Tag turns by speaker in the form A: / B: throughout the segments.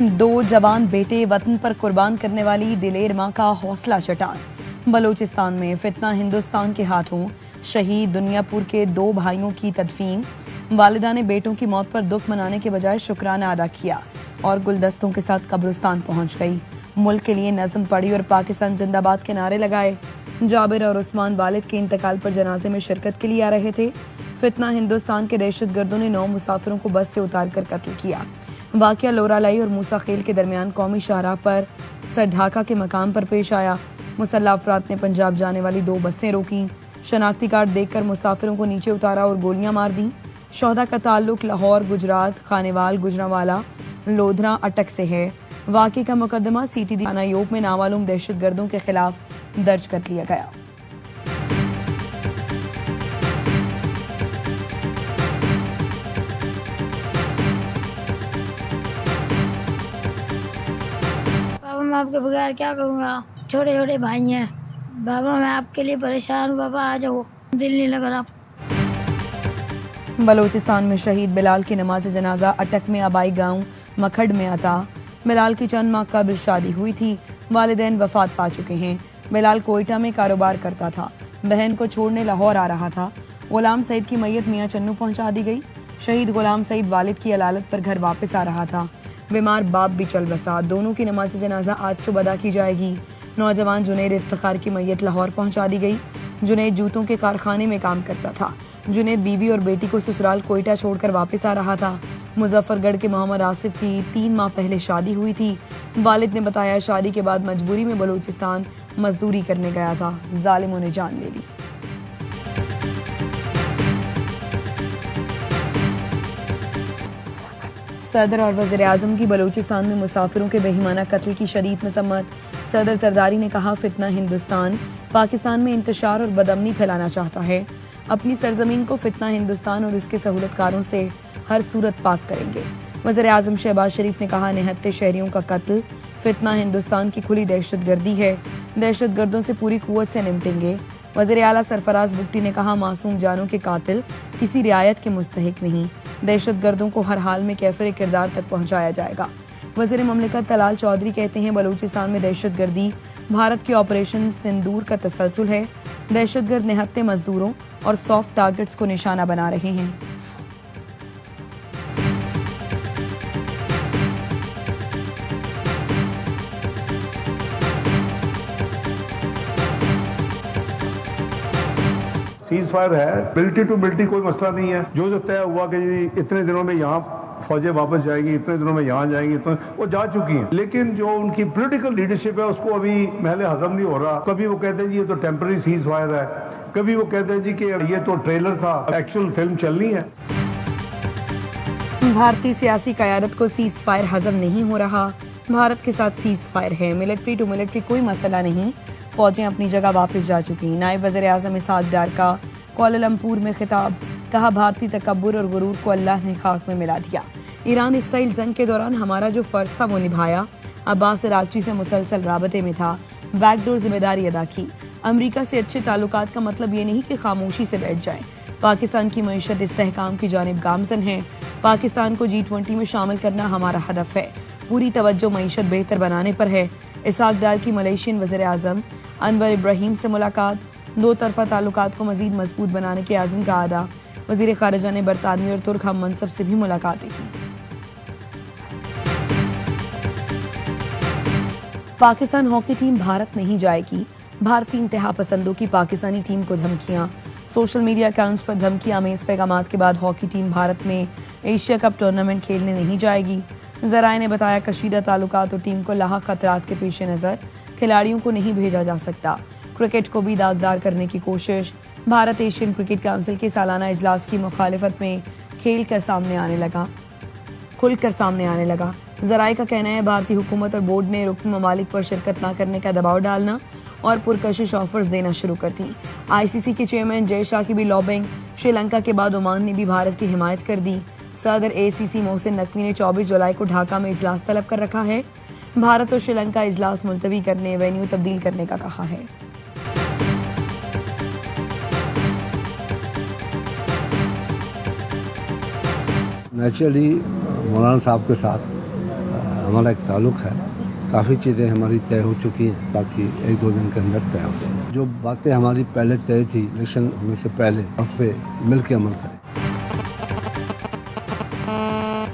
A: दो जवान बेटे वतन पर कुर्बान करने वाली दिलेर मां का हौसला चटान। बलूचिस्तान में फितना हिंदुस्तान के हाथों शहीद दुनियापुर के दो भाइयों की तदफीन। वालिदा ने बेटों की मौत पर दुख मनाने के बजाय शुक्राना अदा किया और गुलदस्तों के साथ कब्रिस्तान पहुंच गई। मुल्क के लिए नज़म पढ़ी और पाकिस्तान जिंदाबाद के नारे लगाए। जाबिर और उस्मान वालिद के इंतकाल पर जनाजे में शिरकत के लिए आ रहे थे। फितना हिंदुस्तान के दहशतगर्दों ने 9 मुसाफिरों को बस से उतार कर कत्ल किया। वाकया लोरालाई और मूसा खेल के दरमियान कौमी शाहराह पर सरढाका के मकाम पर पेश आया। मुसल्लह अफराद ने पंजाब जाने वाली 2 बसें रोकी। शनाख्ती कार्ड देखकर मुसाफिरों को नीचे उतारा और गोलियां मार दी। शोहदा का ताल्लुक लाहौर, गुजरात, खानेवाल, गुजरांवाला, लोधरा, अटक से है। वाकई का मुकदमा CTD थाना योग में नामालूम दहशतगर्दों के खिलाफ दर्ज कर लिया गया।
B: बाबा मैं आपके बगैर क्या करूँगा, छोटे छोटे भाई हैं। बाबा मैं आपके लिए परेशान हूँ, बाबा आ जाओ, दिल नहीं लग रहा।
A: बलूचिस्तान में शहीद बिलाल की नमाज जनाजा अटक में आबाई गांव मखड़ में अता। बिलाल की चंद माह कबल शादी हुई थी। वालिदैन वफात पा चुके हैं। बिलाल कोयटा में कारोबार करता था। बहन को छोड़ने लाहौर आ रहा था। गुलाम सईद की मैयत मियां चन्नू पहुंचा दी गई। शहीद गुलाम सईद वालिद की अलालत पर घर वापस आ रहा था। बीमार बाप भी चल बसा। दोनों की नमाज जनाजा आज सुबह अदा की जाएगी। नौजवान जुनैद इफ्तिखार की मैयत लाहौर पहुंचा दी गई। जुनैद जूतों के कारखाने में काम करता था। जुनैद बीवी और बेटी को ससुराल कोयटा छोड़कर वापस आ रहा था। मुजफ्फरगढ़ के मोहम्मद आसिफ की 3 माह पहले शादी हुई थी। वालिद ने बताया शादी के बाद मजबूरी में बलूचिस्तान मजदूरी करने गया था। जालिमों ने जान ले ली। सदर और वज़ीर आज़म की बलूचिस्तान में मुसाफिरों के बेईमाना कत्ल की शदीद मसम्मत। सदर जरदारी ने कहा फितना हिंदुस्तान पाकिस्तान में इंतशार और बदअमनी फैलाना चाहता है। अपनी सरजमीन को फितना हिंदुस्तान और उसके सहूलतकारों से हर सूरत पाक करेंगे। वज़ीर आज़म शहबाज शरीफ ने कहा निहत्ते शहरियों का कत्ल फितना हिंदुस्तान की खुली दहशतगर्दी है। दहशतगर्दों से पूरी कुव्वत से निपटेंगे। वज़ीर आला सरफराज बुट्टी ने कहा मासूम जानों के कातिल किसी रियायत के मुस्तहिक नहीं। दहशतगर्दों को हर हाल में कैफिर किरदार तक पहुंचाया जाएगा। वज़ीर ममलिकत तलाल चौधरी कहते हैं बलूचिस्तान में दहशतगर्दी भारत के ऑपरेशन सिंदूर का तसलसल है। दहशतगर्द निहत्ते मजदूरों और सॉफ्ट टारगेट्स को निशाना बना रहे हैं।
C: सीज फायर है, मिलिट्री टू मिलिट्री कोई मसला नहीं है। जो तय हुआ कि इतने दिनों में यहाँ फौजें वापस जाएंगी, इतने दिनों में यहाँ जाएंगी, इतने वो जा चुकी हैं। लेकिन जो उनकी पॉलिटिकल लीडरशिप है उसको अभी महले हजम नहीं हो रहा। कभी वो कहते हैं जी ये तो टेम्पररी सीज फायर है, कभी वो कहते हैं जी कि ये तो ट्रेलर था, एक्चुअल फिल्म चलनी है।
A: भारतीय सियासी क़यादत को सीज फायर हजम नहीं हो रहा। भारत के साथ सीज फायर है, मिलिट्री टू मिलिट्री कोई मसला नहीं। फौजें अपनी जगह वापस जा चुकी। नायब वज़ीर आज़म इसहाक डार का कुआलालंपुर में खिताब। कहा भारतीय तकब्बुर और गुरूर को अल्लाह ने खाक में मिला दिया। ईरान इसराइल जंग के दौरान हमारा जो फर्ज था वो निभाया। अब्बास इराक़ची से मुसलसल राबते में था। बैकडोर जिम्मेदारी अदा की। अमरीका से अच्छे ताल्लुकात का मतलब ये नहीं कि खामोशी से बैठ जाएं। पाकिस्तान की मईशत इस्तेहकाम की जानिब गामजन है। पाकिस्तान को G20 में शामिल करना हमारा हदफ है। पूरी तवज्जो मईशत बेहतर बनाने पर है। इसहाक डार की मलेशियन वज़ीर आज़म अनवर इब्राहिम से मुलाकात। 2 तरफा ताल्लुकात को मजीद मजबूत बनाने के आज़म का अदा। वज़ीर ख़ारिजा ने बरतानवी और तुर्क हम मनसब से भी मुलाकातें की। पाकिस्तान हॉकी टीम भारत नहीं जाएगी। भारतीय इंतहा पसंदों की पाकिस्तानी टीम को धमकियां। सोशल मीडिया अकाउंट्स पर धमकियां आमेज पैगामात के बाद हॉकी टीम भारत में एशिया कप टूर्नामेंट खेलने नहीं जाएगी। ज़राए ने बताया कशीदा ताल्लुकात और टीम को लाहक खतरात के पेश नज़र खिलाड़ियों को नहीं भेजा जा सकता। क्रिकेट को भी दागदार करने की कोशिश। भारत एशियन क्रिकेट काउंसिल के सालाना इजलास की मुखालिफत में खुलकर सामने आने लगा। ज़राए का कहना है भारतीय हुकूमत और बोर्ड ने रुकन ममालिक पर शिरकत न करने का दबाव डालना और पुरकशिश ऑफर्स देना शुरू कर दी। ICC के चेयरमैन जय शाह की भी लॉबिंग। श्रीलंका के बाद ओमान ने भी भारत की हिमायत कर दी। सदर ACC मोहसिन नकवी ने 24 जुलाई को ढाका में इजलास तलब कर रखा है। भारत और श्रीलंका इजलास मुलतवी करने, वेन्यू तब्दील करने का कहा है।
D: नेचुरली मौलाना साहब के साथ हमारा एक ताल्लुक़ है, काफ़ी चीज़ें हमारी तय हो चुकी हैं, बाकी 1-2 दिन के अंदर तय हो जाएगी। जो बातें हमारी पहले तय थी इलेक्शन होने से पहले, उस पर मिल के अमल करें।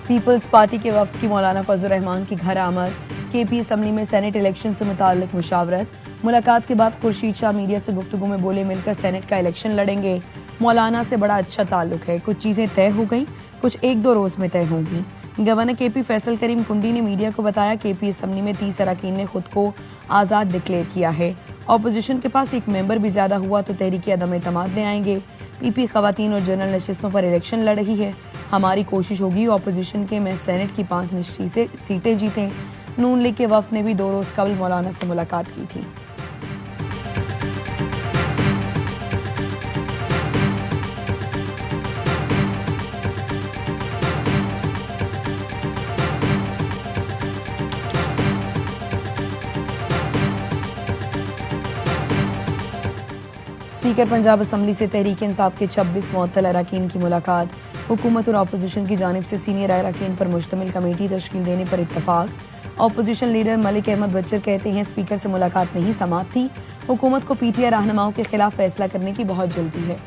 A: पीपल्स पार्टी के वफ्द की मौलाना फजल रहमान की घर आमद, केपी असम्बली में सेनेट इलेक्शन से मुताल्लिक मुशावरत। मुलाकात के बाद खुर्शीद शाह मीडिया से गुफ्तगू में बोले, मिलकर सेनेट का इलेक्शन लड़ेंगे। मौलाना से बड़ा अच्छा ताल्लुक है, कुछ चीजें तय हो गई, कुछ 1-2 रोज में तय होंगी। गवर्नर केपी फैसल करीम कुंडी ने मीडिया को बताया, केपी असम्बली में 30 अरकान ने खुद को आज़ाद डिक्लेयर किया है। ऑपोजिशन के पास एक मेंबर भी ज्यादा हुआ तो तहरीक अदम एतमाद ले आएंगे। पीपी खवातीन और जनरल नशिस्तों पर इलेक्शन लड़ रही है। हमारी कोशिश होगी ऑपोजिशन के में सेनेट की 5 सीटें जीतें। नून लीग के वफ्द ने भी 2 रोज कबल मौलाना से मुलाकात की थी। स्पीकर पंजाब असम्बली से तहरीक इंसाफ के 26 मुअत्तल अरकान की मुलाकात। हुकूमत और अपोजिशन की जानिब से सीनियर अरकान पर मुश्तमिल कमेटी तश्कील देने पर इत्तफाक। अपोजिशन लीडर मलिक अहमद बच्चर कहते हैं, स्पीकर से मुलाकात नहीं समाअत थी, हुकूमत को पीटीआई रहनुमाओं के खिलाफ फैसला करने की बहुत जल्दी है।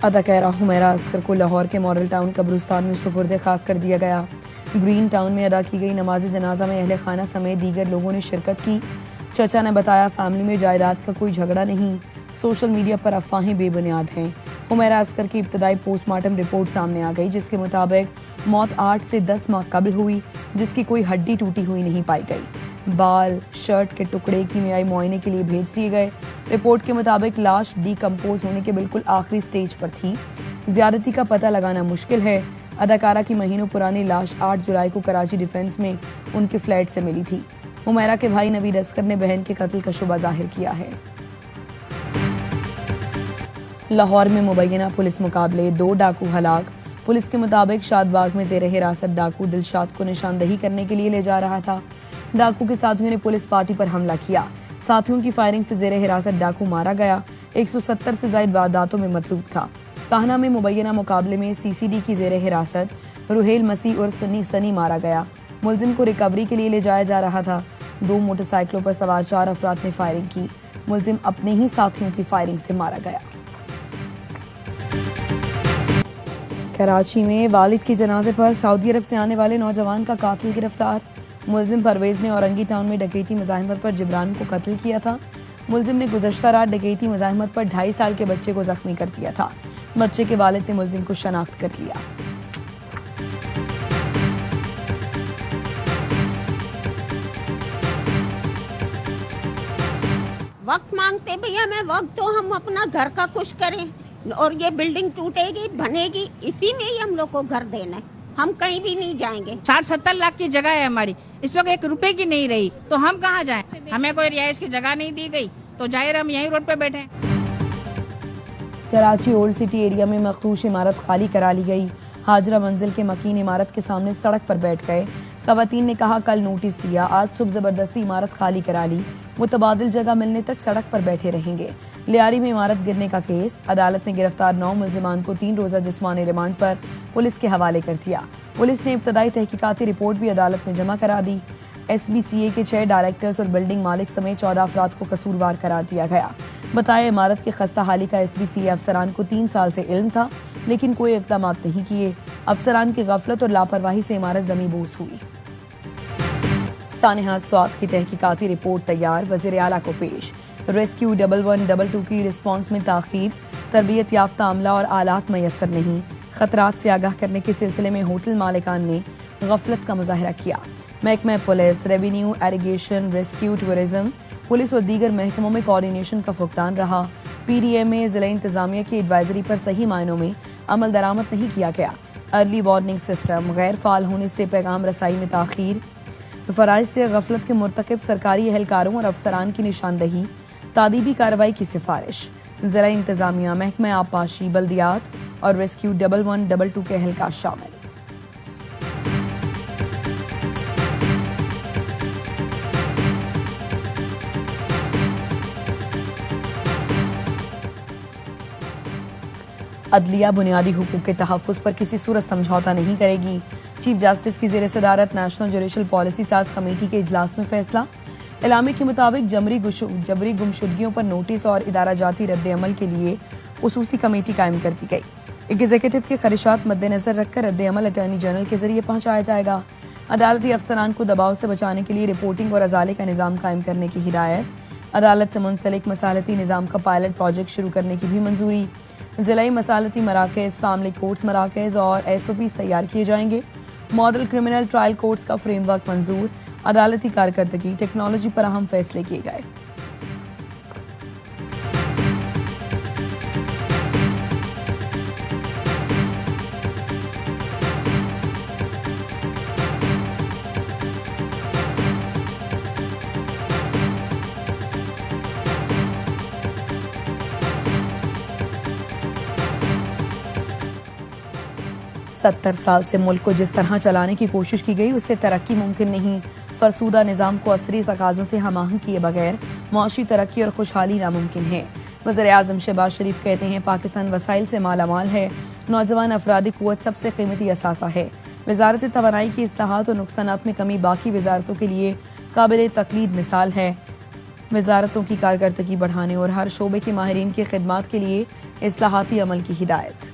A: अदाकारा हुमैरा अस्कर को लाहौर के मॉडल टाउन कब्रिस्तान में सुपुर्द खाक कर दिया गया। ग्रीन टाउन में अदा की गई नमाज जनाजा में अहले खाना समेत दीगर लोगों ने शिरकत की। चचा ने बताया, फैमिली में जायदाद का कोई झगड़ा नहीं, सोशल मीडिया पर अफवाहें बेबुनियाद हैं। हुमैरा अस्कर की इब्तदाई पोस्टमार्टम रिपोर्ट सामने आ गई, जिसके मुताबिक मौत 8 से 10 माह कबल हुई, जिसकी कोई हड्डी टूटी हुई नहीं पाई गई। बाल, शर्ट के टुकड़े कीमियाई मुआयने के लिए भेज दिए गए। रिपोर्ट के मुताबिक लाश डीकम्पोज होने के बिल्कुल आखिरी स्टेज पर थी। ज्यादती का पता लगाना मुश्किल है। अदाकारा की महीनों पुरानी लाश 8 जुलाई को कराची डिफेंस में उनके फ्लैट से मिली थी। हुमैरा के भाई नवीद अस्कर ने बहन के कत्ल का शुबा जाहिर किया है। लाहौर में मुबैना पुलिस मुकाबले, 2 डाकू हलाक। पुलिस के मुताबिक शादबाग में जेर हिरासत डाकू दिलशाद को निशानदही करने के लिए ले जा रहा था। डाकू के साथियों ने पुलिस पार्टी पर हमला किया। साथियों की फायरिंग से जेर हिरासत डाकू मारा गया। 170 से ज्यादा वारदातों में मतलूब था। काहना में मुबैना मुकाबले में सीसीडी की जेर हिरासत रुहेल मसीह और सनी मारा गया। मुलजिम को रिकवरी के लिए ले जाया जा रहा था। 2 मोटरसाइकिलों पर सवार 4 अफराद ने फायरिंग की। मुलजिम अपने ही साथियों की फायरिंग से मारा गया। कराची में वालिद के जनाजे पर सऊदी अरब से आने वाले नौजवान का कातिल गिरफ्तार। मुलजिम परवेज ने औरंगी टाउन में डकैती मज़ाहमत पर जिब्रान को कत्ल किया था। मुलजिम ने गुज़श्ता रात डकैती मज़ाहमत पर 2.5 साल के बच्चे को जख्मी कर दिया था। बच्चे के वालिद ने मुलजिम को शनाख्त कर लिया।
E: वक्त मांगते भैया, मैं वक्त तो हम अपना घर का कुछ करें और ये बिल्डिंग टूटेगी बनेगी, इसी में ही हम लोग को घर देना है। हम कहीं भी नहीं जाएंगे।
F: 60-70 लाख की जगह है हमारी, इस वक्त 1 रुपए की नहीं रही, तो हम कहाँ जाएं? हमें कोई रिहाइश की जगह नहीं दी गई, तो जाहिर हम यहीं रोड पे बैठे हैं।
A: कराची ओल्ड सिटी एरिया में मखदूश इमारत खाली करा ली गई। हाजरा मंजिल के मकीन इमारत के सामने सड़क पर बैठ गए। खवातीन ने कहा, कल नोटिस दिया, आज सुबह जबरदस्ती इमारत खाली करा ली, मुतबादिल जगह मिलने तक सड़क पर बैठे रहेंगे। लियारी में इमारत गिरने का केस। अदालत ने गिरफ्तार 9 मुलजिमान को 3 रोजा जिस्मानी रिमांड पर पुलिस के हवाले कर दिया। पुलिस ने इब्तदाई तहकीकाती रिपोर्ट भी अदालत में जमा करा दी। SBCA के 6 डायरेक्टर्स और बिल्डिंग मालिक समेत 14 अफराद को कसूरवार करार दिया गया। बताया, इमारत की खस्ता हाली का SBCA अफसरान को 3 साल से इल्म था, लेकिन कोई इक़दाम नहीं किए। अफसरान की गफलत और लापरवाही से इमारत ज़मीबोस हुई। सानेहा स्वात की तहकीकाती रिपोर्ट तैयार, वज़ीर आला को पेश। रेस्क्यू 1122 की रिस्पांस में ताख़ीर। तरबियत याफ्ता अमला और आलात मैसर नहीं। खतरात से आगाह करने के सिलसिले में होटल मालिकान ने गफलत का मुजाहरा किया। महकमा police, revenue, irrigation, rescue, tourism, police और दीगर महकमों में कोऑर्डिनेशन का फुकदान रहा। PDM में ज़िला इंतजामिया की एडवाइजरी पर सही मायनों में अमल दरामद नहीं किया गया। अर्ली वार्निंग सिस्टम गैर फाल होने से पैगाम रसाई में ताख़ीर। फराइज से गफलत के मुर्तकिब सरकारी एहलकारों और अफसरान की निशानदही। तादीबी कार्रवाई की सिफारिश। ज़िला इंतजामिया, महकमा आबपाशी, बल्दियात और रेस्क्यू 1122 के एहलकार शामिल। अदलिया बुनियादी हुकूक के तहफ़्फ़ुज़ पर किसी सूरत समझौता नहीं करेगी। चीफ जस्टिस की ज़ेर सदारत नेशनल जुडिशल पॉलिसी साज कमेटी के इजलास में फैसला। एलामे के मुताबिक जबरी गुमशुदगियों पर नोटिस और इदारा जाती रद्द अमल के लिए उसूसी कमेटी कायम कर दी गई। एग्जीक्यूटिव के ख़दशात मद्देनजर रखकर रद्द अमल अटॉर्नी जनरल के जरिए पहुंचाया जाएगा। अदालती अफसरान को दबाव से बचाने के लिए रिपोर्टिंग और अजाले का निज़ाम कायम करने की हिदायत। अदालत से मुंसलिक मसालती निज़ाम का पायलट प्रोजेक्ट शुरू करने की भी मंजूरी। ज़िलाई मसालती मराकज़, फैमिली कोर्ट्स मराकज़ और SOPs तैयार किए जाएंगे। मॉडल क्रिमिनल ट्रायल कोर्ट्स का फ्रेमवर्क मंजूर। अदालती कारकर्दगी टेक्नोलॉजी पर अहम फैसले किए गए। सत्तर साल से मुल्क को जिस तरह चलाने की कोशिश की गई उससे तरक्की मुमकिन नहीं। फरसूदा निज़ाम को असरी तकाज़ों से हमाहंग किए बगैर मुआशी तरक्की और खुशहाली नामुमकिन है। वज़ीर आज़म शहबाज शरीफ कहते हैं पाकिस्तान वसाइल से मालामाल है, नौजवान अफरादी कुव्वत सबसे कीमती असासा है। वज़ारत तवानाई की इस्लाहात और नुकसानात में कमी बाकी वज़ारतों के लिए काबिल तकलीद मिसाल है। वज़ारतों की कारकर्दगी बढ़ाने और हर शोबे के माहिरीन की खिदमात के लिए इस्लाहाती अमल की हिदायत।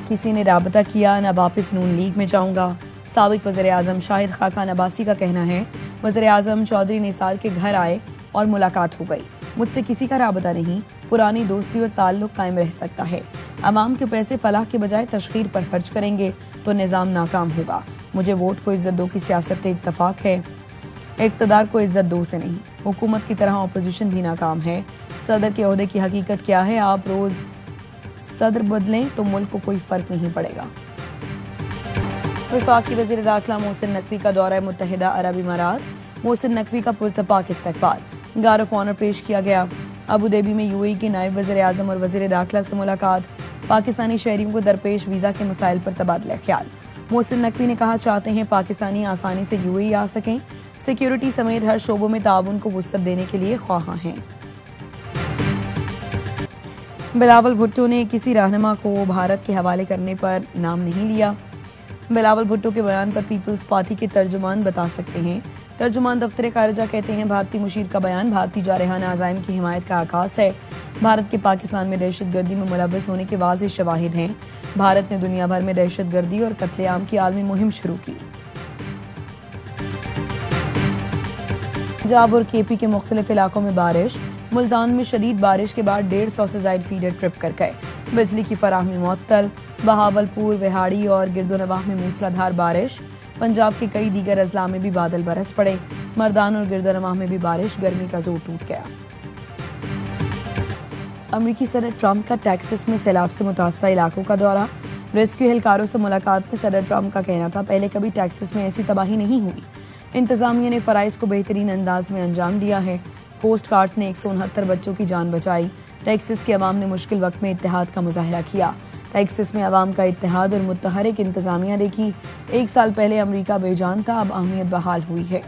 A: किसी ने राबता किया न वापस नून लीग में जाऊंगा। साबिक वज़ीर आज़म शाहिद खाकान अब्बासी का कहना है वज़ीर आज़म चौधरी निसार के घर आए और मुलाकात हो गई। मुझसे किसी का राबता नहीं, पुरानी दोस्ती और ताल्लुक कायम रह सकता है। अवाम के पैसे फलाह के बजाय तशहीर पर खर्च करेंगे तो निज़ाम नाकाम होगा। मुझे वोट को इज्जत दो की सियासत से इत्तफाक है, इक़्तिदार को इज्जत दो से नहीं। हुकूमत की तरह अपोजिशन भी नाकाम है। सदर के ओहदे की हकीकत क्या है? आप रोज़ सदर बदलें तो मुल्क को कोई फर्क नहीं पड़ेगा। वफाकी वज़ीर दाखिला मोहसिन नकवी का दौरा मुत्तहिदा अरब इमारात। मोहसिन नकवी का पुरतपाक इस्तकबाल, गार्ड ऑफ ऑनर पेश किया गया। अबू धाबी में UAE के नायब वज़ीर आज़म और वज़ीर दाखिला से मुलाकात। पाकिस्तानी शहरियों को दरपेश वीज़ा के मसाइल पर तबादला ख्याल। मोहसिन नकवी ने कहा चाहते हैं पाकिस्तानी आसानी से UAE आ सकें, सिक्योरिटी समेत हर शोबों में ताउन को वुसअत देने के लिए ख्वाहां हैं। बिलावल भुट्टो ने किसी रहनुमा को भारत के हवाले करने पर नाम नहीं लिया। बिलावल भुट्टो के बयान पर पीपल्स पार्टी के तर्जुमान बता सकते हैं। तर्जुमान दफ्तर खारिजा कहते हैं भारतीय मुशीर का बयान भारतीय जारहाना अज़ाइम की हिमायत का आगाज़ है। भारत के पाकिस्तान में दहशतगर्दी में मुलव्वस होने के वाज़ेह शवाहिद हैं। भारत ने दुनिया भर में दहशतगर्दी और कत्लेआम की आलमी मुहिम शुरू की। पंजाब और KP के मुख्तलिफ इलाकों में बारिश। मुल्तान में शदीद बारिश के बाद 150 से ज़ायद फीडर ट्रिप कर गए। बिजली की फराहमी मुअत्तल। बहावलपुर, विहाड़ी और गिरदोनवाह में मूसलाधार बारिश। पंजाब के कई दीगर अजला में भी बादल बरस पड़े। मर्दान और गिरदोनवाह में भी बारिश, गर्मी का जोर टूट गया। अमरीकी सदर ट्रंप का टेक्सास में सैलाब से मुतासरा इलाकों का दौरा। रेस्क्यू एहलकारों से मुलाकात में सदर ट्रंप का कहना था पहले कभी टेक्सास में ऐसी तबाही नहीं हुई। इंतजामिया ने फराइज को बेहतरीन अंदाज में अंजाम दिया है। कोस्ट गार्ड्स ने 169 बच्चों की जान बचाई। टेक्सास के अवाम ने मुश्किल वक्त में इत्तेहाद का मुजाहरा किया। टेक्सास में अवाम का इत्तेहाद और मुतहरिक इंतजामिया देखी। 1 साल पहले अमरीका बेजान था, अब अहमियत बहाल हुई है।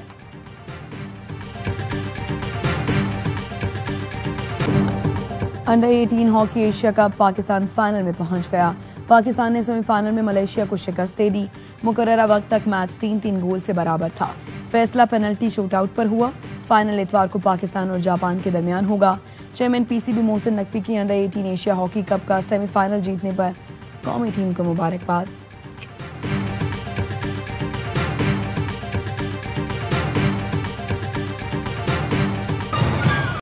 A: Under 18 hockey Asia cup Pakistan final में पहुंच गया। पाकिस्तान ने सेमीफाइनल में मलेशिया को शिकस्त दे दी। मुकर्ररा वक्त तक मैच 3-3 गोल से बराबर था। फैसला पेनल्टी शूटआउट पर हुआ। फाइनल इतवार को पाकिस्तान और जापान के दरमियान होगा। चेयरमैन PCB मोहसिन नकवी की अंडर 18 एशिया हॉकी कप का सेमीफाइनल जीतने पर कौमी टीम को मुबारकबाद।